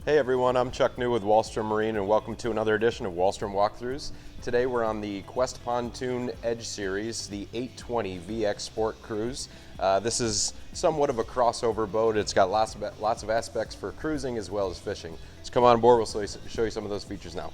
Hey everyone, I'm Chuck New with Wallstrom Marine and welcome to another edition of Wallstrom Walkthroughs. Today we're on the Qwest Pontoon Edge Series, the 820 VX Sport Cruise. This is somewhat of a crossover boat. It's got lots of aspects for cruising as well as fishing. So come on board, we'll show you some of those features now.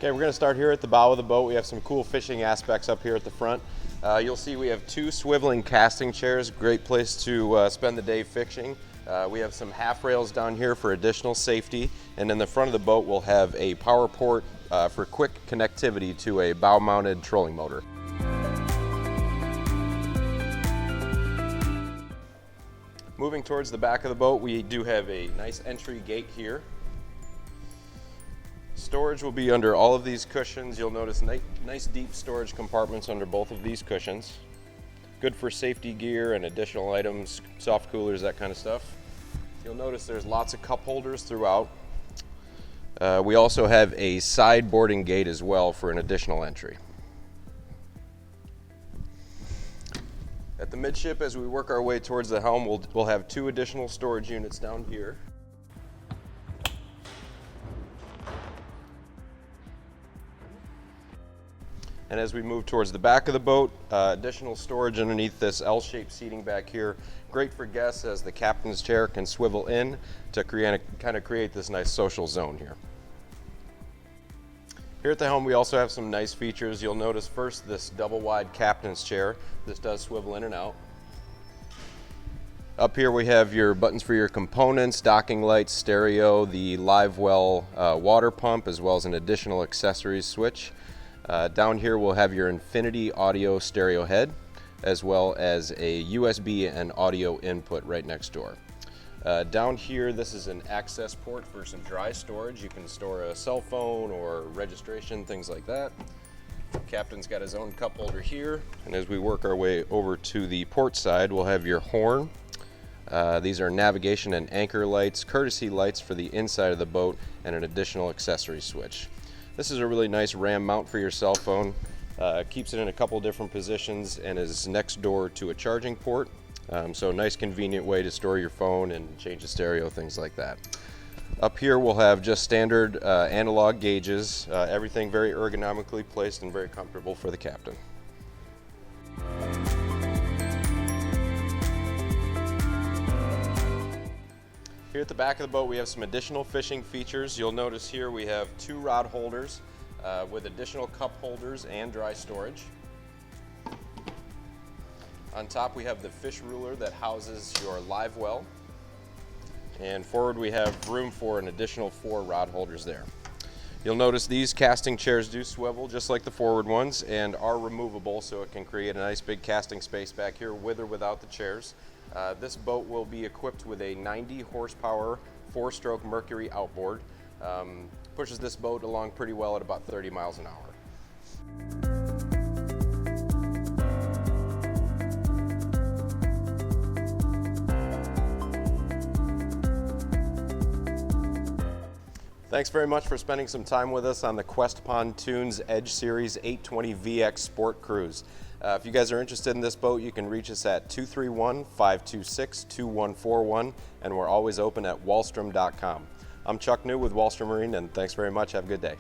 Okay, we're going to start here at the bow of the boat. We have some cool fishing aspects up here at the front. You'll see we have two swiveling casting chairs, great place to spend the day fishing. We have some half rails down here for additional safety, and in the front of the boat we'll have a power port for quick connectivity to a bow-mounted trolling motor. Moving towards the back of the boat, we do have a nice entry gate here. Storage will be under all of these cushions. You'll notice nice deep storage compartments under both of these cushions. Good for safety gear and additional items, soft coolers, that kind of stuff. You'll notice there's lots of cup holders throughout. We also have a side boarding gate as well for an additional entry. At the midship, as we work our way towards the helm, we'll have two additional storage units down here. And as we move towards the back of the boat, additional storage underneath this L-shaped seating back here. Great for guests as the captain's chair can swivel in to create this nice social zone here. Here at the helm we also have some nice features. You'll notice first this double wide captain's chair. This does swivel in and out. Up here we have your buttons for your components, docking lights, stereo, the live well water pump, as well as an additional accessories switch. Down here we'll have your infinity audio stereo head, as well as a USB and audio input right next door. Down here, this is an access port for some dry storage. You can store a cell phone or registration, things like that. Captain's got his own cup holder here, and as we work our way over to the port side, we'll have your horn. These are navigation and anchor lights, courtesy lights for the inside of the boat, and an additional accessory switch. This is a really nice RAM mount for your cell phone. Keeps it in a couple different positions and is next door to a charging port. So a nice convenient way to store your phone and change the stereo, things like that. Up here we'll have just standard analog gauges, everything very ergonomically placed and very comfortable for the captain. Here at the back of the boat we have some additional fishing features. You'll notice here we have two rod holders with additional cup holders and dry storage. On top we have the fish ruler that houses your live well. And forward we have room for an additional 4 rod holders there. You'll notice these casting chairs do swivel just like the forward ones and are removable, so it can create a nice big casting space back here with or without the chairs. This boat will be equipped with a 90 horsepower 4-stroke Mercury outboard. Pushes this boat along pretty well at about 30 miles an hour. Thanks very much for spending some time with us on the Qwest Pontoons Edge Series 820 VX Sport Cruise. If you guys are interested in this boat, you can reach us at 231-526-2141, and we're always open at wallstrom.com. I'm Chuck New with Wallstrom Marine, and thanks very much. Have a good day.